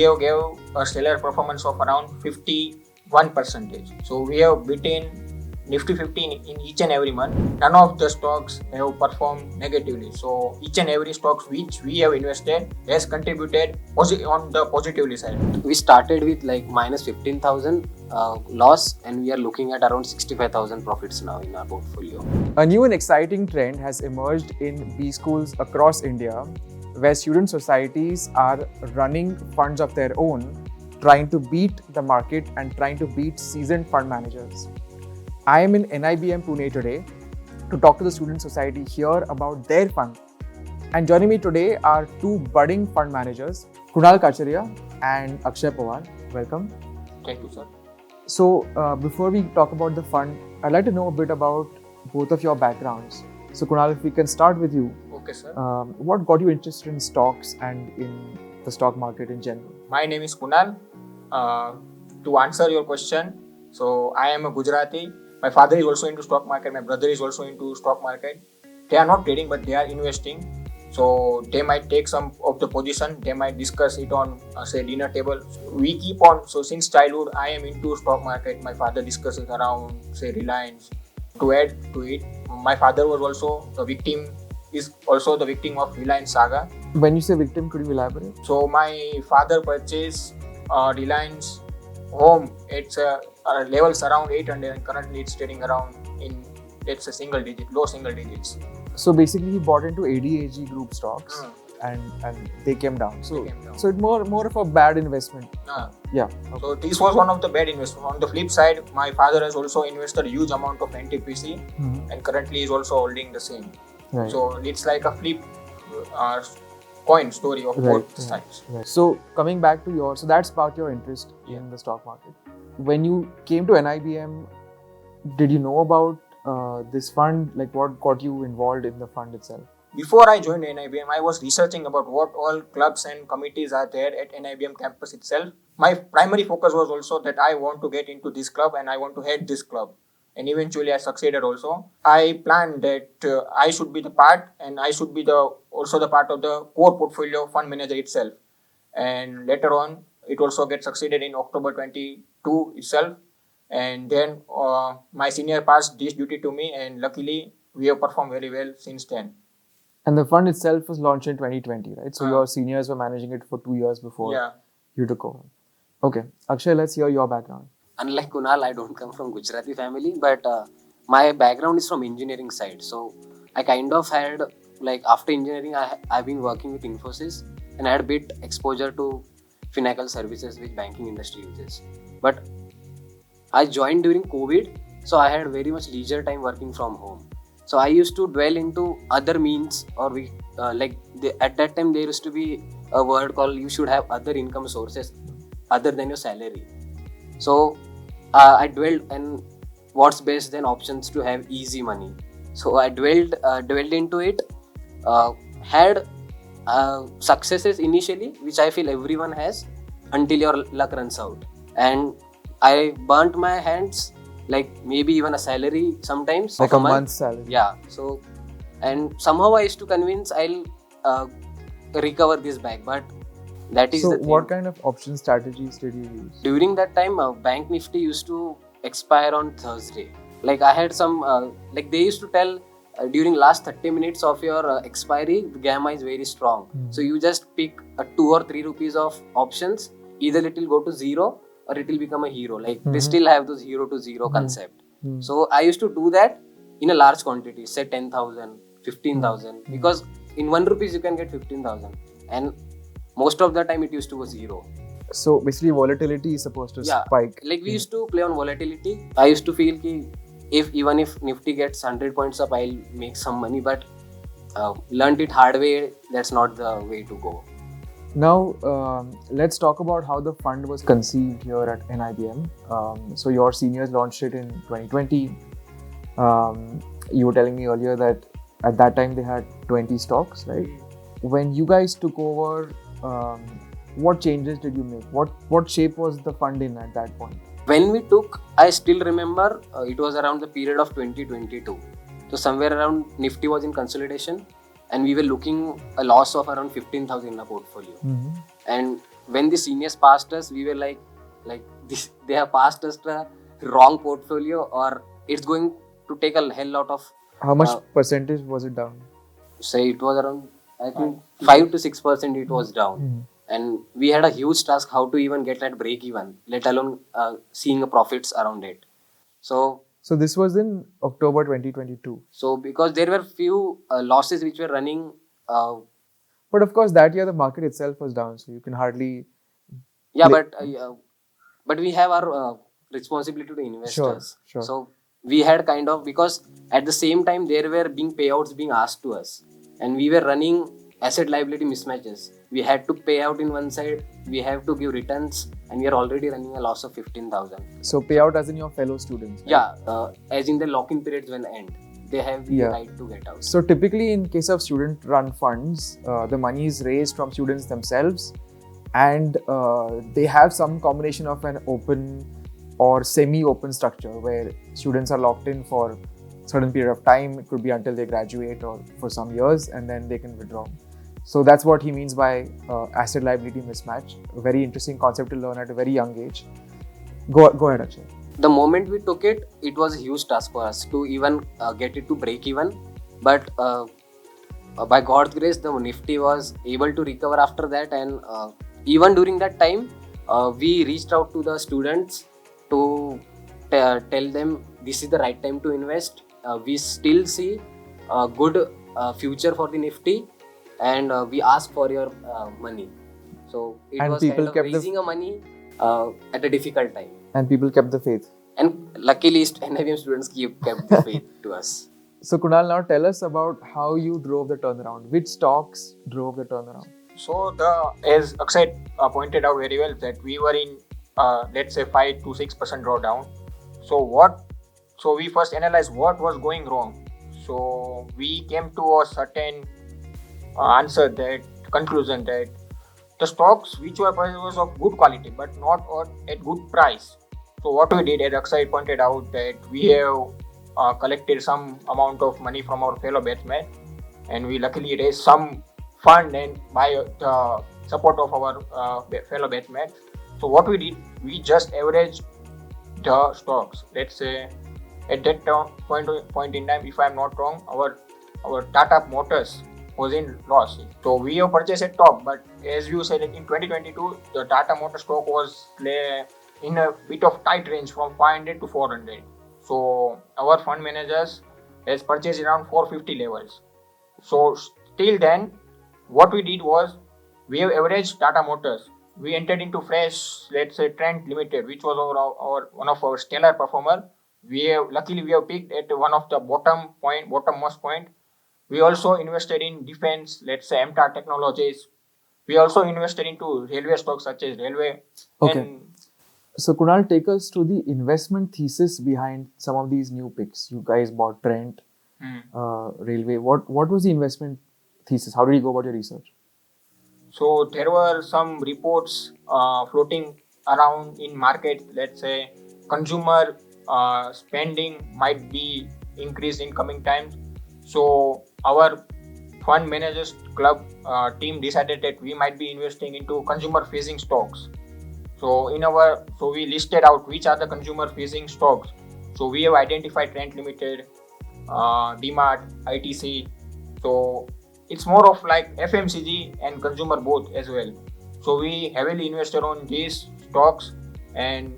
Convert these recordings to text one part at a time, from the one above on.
have gave a stellar performance of around 51%. So we have beaten Nifty 50 in each and every month. None of the stocks have performed negatively. So each and every stocks which we have invested has contributed on the positively side. We started with like minus 15,000 loss, and we are looking at around 65,000 profits now in our portfolio. A new and exciting trend has emerged in B schools across India, where student societies are running funds of their own, trying to beat the market and trying to beat seasoned fund managers. I am in NIBM Pune today to talk to the student society here about their fund. And joining me today are two budding fund managers, Kunal Kacharia and Akshay Pawar. Welcome. Thank you, sir. So before we talk about the fund, I'd like to know a bit about both of your backgrounds. So Kunal, if we can start with you. Okay, sir. What got you interested in stocks and in the stock market in general? My name is Kunal. To answer your question, so I am a Gujarati. My father is also into stock market. My brother is also into stock market. They are not trading, but they are investing. So they might take some of the position. They might discuss it on say dinner table. We keep on. So since childhood, I am into stock market. My father discusses around say Reliance. To add to it, my father was also the victim. Is also the victim of Reliance saga. When you say victim, could you elaborate? So my father purchased Reliance home. It's levels around 800 and currently it's trading around in let's say low single digits. So basically he bought into ADAG group stocks and they came down. So so it's more of a bad investment. Yeah. Okay. So this was one of the bad investments. On the flip side, my father has also invested a huge amount of NTPC and currently is also holding the same. Right. So it's like a flip coin story of both sides. Right. So coming back to so that's about your interest in the stock market. When you came to NIBM, did you know about this fund? Like what got you involved in the fund itself? Before I joined NIBM, I was researching about what all clubs and committees are there at NIBM campus itself. My primary focus was also that I want to get into this club and I want to head this club. And eventually I succeeded also. I planned that I should be the part and I should be also the part of the core portfolio fund manager itself. And later on, it also gets succeeded in October 22 itself. And then my senior passed this duty to me and luckily we have performed very well since then. And the fund itself was launched in 2020, right? So your seniors were managing it for 2 years before you took over. Okay. Akshay, let's hear your background. Unlike Kunal, I don't come from Gujarati family, but my background is from engineering side. So I kind of had, like after engineering, I've been working with Infosys and I had a bit exposure to financial services which banking industry uses. But I joined during COVID, so I had very much leisure time working from home. So I used to dwell into other means or at that time there used to be a word called you should have other income sources other than your salary. So I dwelled and what's best than options to have easy money. So I dwelled into it, had successes initially, which I feel everyone has until your luck runs out. And I burnt my hands, like maybe even a salary sometimes. Like a month's salary. Yeah. So, and somehow I used to convince I'll recover this back, but that is so the thing. What kind of option strategies did you use? During that time, Bank Nifty used to expire on Thursday. Like I had some, like they used to tell during last 30 minutes of your expiry, the gamma is very strong. So you just pick 2 or 3 rupees of options. Either it will go to zero or it will become a hero. Like they still have those 0 to 0 concept. So I used to do that in a large quantity, say 10,000, 15,000, because in 1 rupees you can get 15,000. And most of the time it used to go zero. So basically volatility is supposed to spike. Like we used to play on volatility. I used to feel ki even if Nifty gets 100 points up, I'll make some money, but learned it hard way, that's not the way to go. Now, let's talk about how the fund was conceived here at NIBM. So your seniors launched it in 2020. You were telling me earlier that at that time they had 20 stocks, right? When you guys took over, what changes did you make? What shape was the fund in at that point? When we took, I still remember it was around the period of 2022. So somewhere around Nifty was in consolidation and we were looking a loss of around 15,000 in our portfolio. And when the seniors passed us, we were like this, they have passed us the wrong portfolio, or it's going to take a hell lot of How much uh, percentage was it down? say it was around, I think 5 to 6% it was down. Mhm. And we had a huge task how to even get that break even, let alone seeing a profits around it. So So this was in October 2022. because there were few losses which were running, uh, But of course, that year the market itself was down, so you can hardly. yeah, Play- but we have our responsibility to Sure, investors. sure. So we had kind of, because at the same time there were being payouts being asked to us, and we were running asset liability mismatches. We had to pay out in one side, we have to give returns, and we are already running a loss of 15,000. So payout as in your fellow students. Right? Yeah, as in the lock-in periods when end, they have the Yeah. right to get out. So typically, in case of student-run funds, the money is raised from students themselves, and they have some combination of an open or semi-open structure where students are locked in for a certain period of time. It could be until they graduate or for some years, and then they can withdraw. So that's what he means by asset liability mismatch. A very interesting concept to learn at a very young age. Go ahead, Akshay. The moment we took it, it was a huge task for us to even get it to break even. But by God's grace, the Nifty was able to recover after that. And even during that time, we reached out to the students to tell them this is the right time to invest. We still see a good future for the Nifty, and we ask for your money. So it And was people kind of kept the- raising a money at a difficult time. And people kept the faith. And luckily, NIBM students kept the faith to us. So Kunal, now tell us about how you drove the turnaround. Which stocks drove the turnaround? So as Akshay pointed out very well, that we were in let's say 5 to 6% drawdown. So we first analyzed what was going wrong. So we came to a certain conclusion that the stocks which were was of good quality but not at good price. So what we did, as Akshay pointed out, that we have collected some amount of money from our fellow batchmates, and we luckily raised some fund and by the support of our fellow batchmates. So what we did, we just averaged the stocks. Let's say at that point in time, if I'm not wrong, our Tata Motors was in loss. So we have purchased at top, but as you said, in 2022, the Tata Motor stock was in a bit of tight range from 500 to 400. So our fund managers has purchased around 450 levels. So till then, what we did was we have averaged Tata Motors. We entered into fresh, let's say Trent Limited, which was our one of our stellar performer. Luckily we have picked at one of the bottommost point. We also invested in defense, let's say MTAR Technologies. We also invested into railway stocks such as railway. Okay. And So Kunal, take us to the investment thesis behind some of these new picks. You guys bought Trent, Railway. What was the investment thesis? How did you go about your research? So there were some reports floating around in market. Let's say consumer spending might be increased in coming times. So our fund managers club team decided that we might be investing into consumer facing stocks. So we listed out which are the consumer facing stocks. So we have identified Trent Limited, DMart, ITC. So it's more of like FMCG and consumer both as well. So we heavily invested on these stocks, and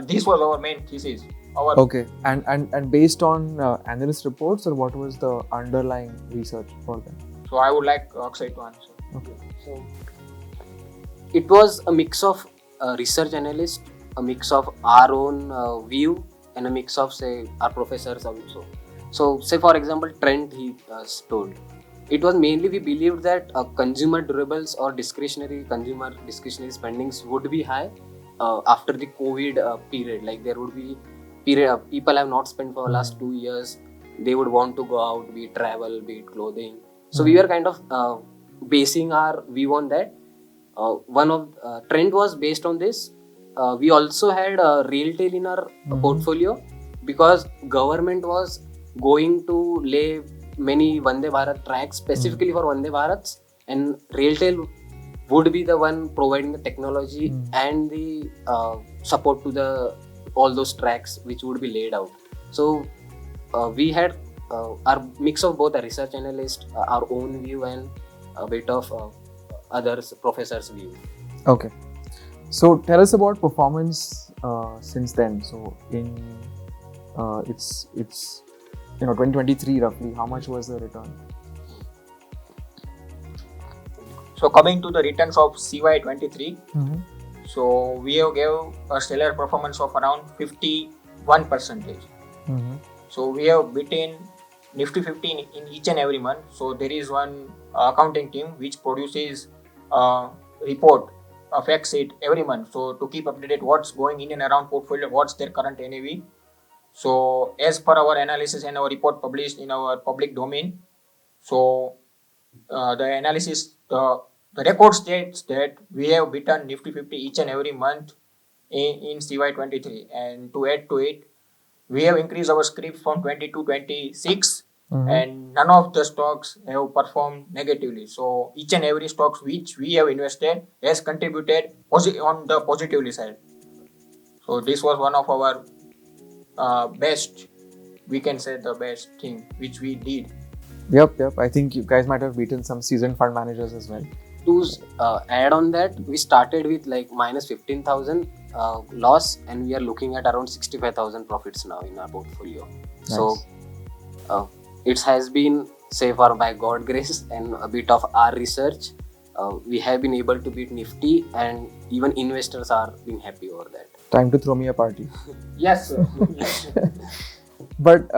this was our main thesis. Okay, and based on analyst reports, or what was the underlying research for them? So I would like Akshay to answer. Okay. So it was a mix of research analyst, a mix of our own view, and a mix of, say, our professors also. So, say for example, Trent, he told. It was mainly we believed that consumer durables or consumer discretionary spendings would be high after the COVID period. Like there would be people have not spent for the last 2 years. They would want to go out, be it travel, be it clothing. So we were kind of basing our view on that. One of Trend was based on this. We also had Railtel in our portfolio because government was going to lay many Vande Bharat tracks specifically for Vande Bharats, and Railtel would be the one providing the technology and the support to the all those tracks which would be laid out. So we had our mix of both a research analyst, our own view, and a bit of others professors' view. Okay. So tell us about performance since then. So in it's 2023 roughly. How much was the return? So coming to the returns of CY23, so we have gave a stellar performance of around 51%. So we have beaten Nifty 50 in each and every month. So there is one accounting team which produces a report, a fact sheet every month. So to keep updated what's going in and around portfolio, what's their current NAV. So as per our analysis and our report published in our public domain, so the analysis, the record states that we have beaten Nifty 50 each and every month in CY23. And to add to it, we have increased our script from 20 to 26, and none of the stocks have performed negatively. So each and every stocks which we have invested has contributed on the positively side. So this was one of our best, we can say the best thing which we did. Yep. I think you guys might have beaten some seasoned fund managers as well. To add on that, we started with like minus 15,000 loss, and we are looking at around 65,000 profits now in our portfolio. Nice. So it has been, say, for by God grace and a bit of our research, we have been able to beat Nifty, and even investors are being happy over that. Time to throw me a party. Yes, sir. But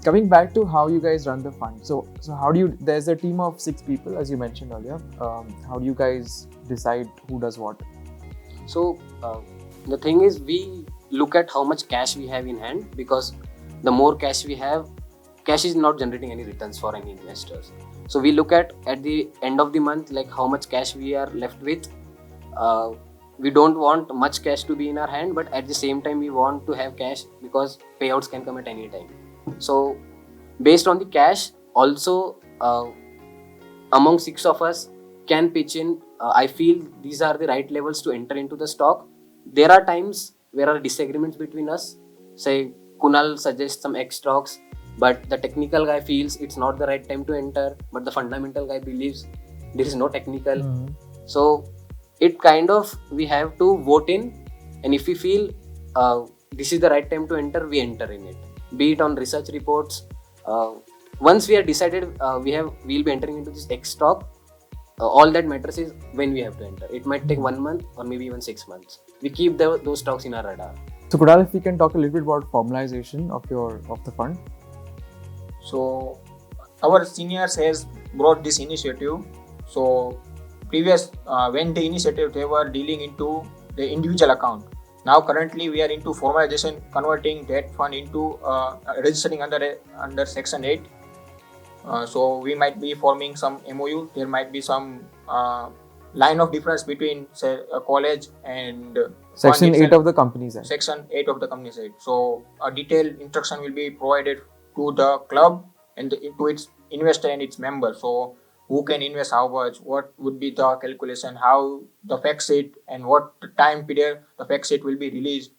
coming back to how you guys run the fund, so how do you? There's a team of 6 people, as you mentioned earlier. How do you guys decide who does what? So the thing is, we look at how much cash we have in hand, because the more cash we have, cash is not generating any returns for any investors. So we look at the end of the month, like how much cash we are left with. We don't want much cash to be in our hand, but at the same time we want to have cash because payouts can come at any time. So based on the cash, also among 6 of us can pitch in. I feel these are the right levels to enter into the stock. There are times where there are disagreements between us. Say Kunal suggests some X stocks, but the technical guy feels it's not the right time to enter, but the fundamental guy believes there is no technical. So it kind of, we have to vote in, and if we feel this is the right time to enter, we enter in it. Be it on research reports. Once we are decided we'll be entering into this X stock, all that matters is when we have to enter. It might take 1 month or maybe even 6 months. We keep those stocks in our radar. So Kunal, if we can talk a little bit about formalization of the fund. So our seniors has brought this initiative. So previous when the initiative, they were dealing into the individual account. Now currently we are into formalization, converting that fund into registering under Section 8. So we might be forming some MOU. There might be some line of difference between, say, a college and Section 8 of the Companies Act. Section 8 of the Companies Act. So a detailed instruction will be provided to the club and to its investor and its members. So who can invest how much, what would be the calculation, how the fact sheet, and what time period the fact sheet will be released.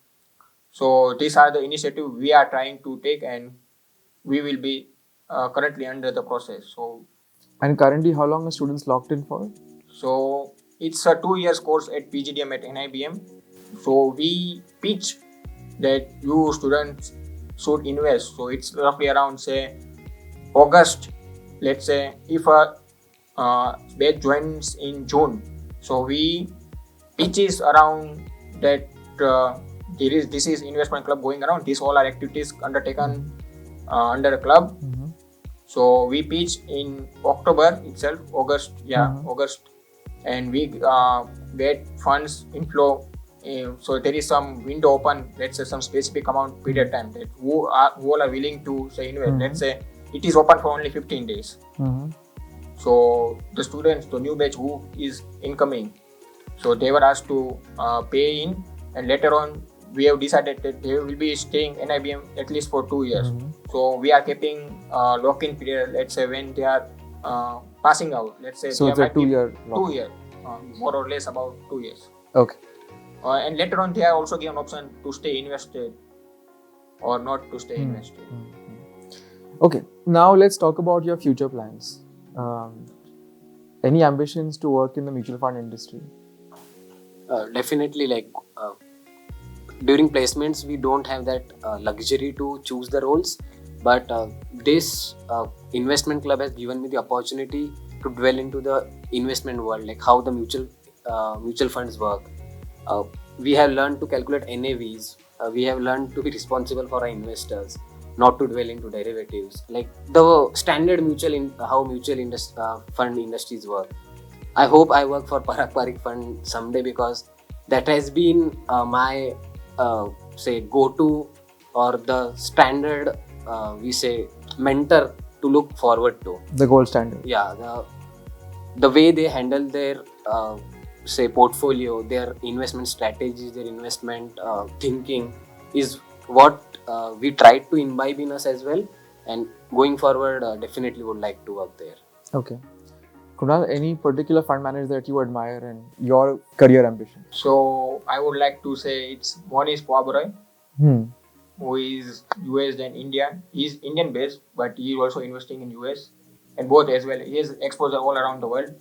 So these are the initiatives we are trying to take, and we will be currently under the process. So, and currently, how long are students locked in for? So it's a 2 years course at PGDM at NIBM. So we pitch that you students should invest. So it's roughly around, say, August. Let's say if a batch joins in June, so we pitches around that this is investment club going around. These all are activities undertaken under a club. So we pitch in October itself, August, August, and we get funds inflow. So there is some window open, let's say some specific amount period time that who all are willing to say invest. Let's say it is open for only 15 days. So the students, the new batch who is incoming, so they were asked to pay in, and later on we have decided that they will be staying NIBM at least for 2 years. So we are keeping lock-in period, let's say when they are passing out. Let's say so it's a 2 year lock. 2 year more or less about 2 years. Okay. And later on, they are also given option to stay invested or not to stay invested. Okay, now let's talk about your future plans. Any ambitions to work in the mutual fund industry? Definitely, like during placements, we don't have that luxury to choose the roles, but this investment club has given me the opportunity to dwell into the investment world, like how the mutual funds work. We have learned to calculate NAVs. We have learned to be responsible for our investors, not to dwell into derivatives, like the standard how fund industries work. I hope I work for Parak Fund someday, because that has been my say go-to, or the standard we say mentor to look forward to. The gold standard. Yeah, the way they handle their say portfolio, their investment strategies, their investment thinking is what we tried to imbibe in us as well. And going forward, definitely would like to work there. Okay. Kunal, any particular fund manager that you admire and your career ambition? So I would like to say it's one is Poabroy, who is US and Indian. He's Indian based, but he's also investing in US and both as well. He has exposure all around the world.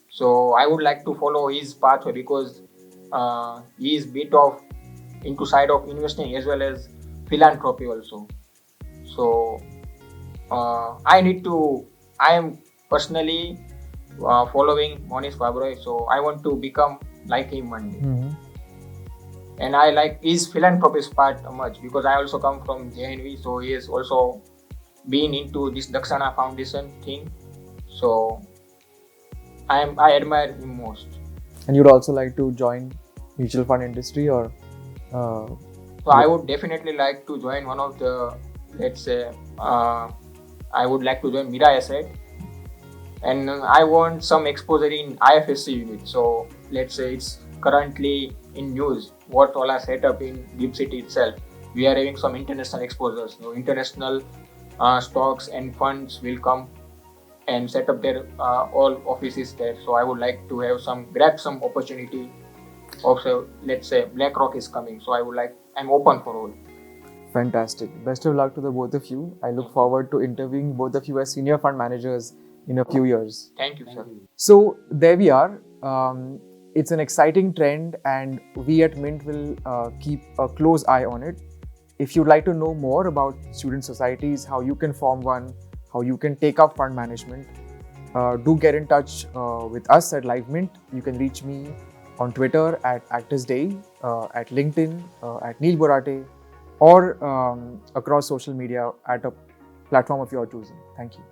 So I would like to follow his pathway because he is bit of into side of investing as well as philanthropy also. So I am personally following Monish Fabroy, so I want to become like him one day. And I like his philanthropist part much because I also come from JNV, so he has also been into this Dakshana Foundation thing. So I admire him most. And you'd also like to join mutual fund industry, or? So I would definitely like to join one of the, let's say, I would like to join Mira Asset, and I want some exposure in IFSC unit. So let's say it's currently in news what all are set up in Deep City itself. We are having some international exposures. So international stocks and funds will come and set up their all offices there. So I would like to have grab some opportunity. Also, let's say BlackRock is coming. So I'm open for all. Fantastic. Best of luck to the both of you. I look forward to interviewing both of you as senior fund managers in a few years. Thank you, sir. So there we are. It's an exciting trend, and we at Mint will keep a close eye on it. If you'd like to know more about student societies, how you can form one, how you can take up fund management, do get in touch with us at Live Mint. You can reach me on Twitter at ActusDay, at LinkedIn, at Neil Borate, or across social media at a platform of your choosing. Thank you.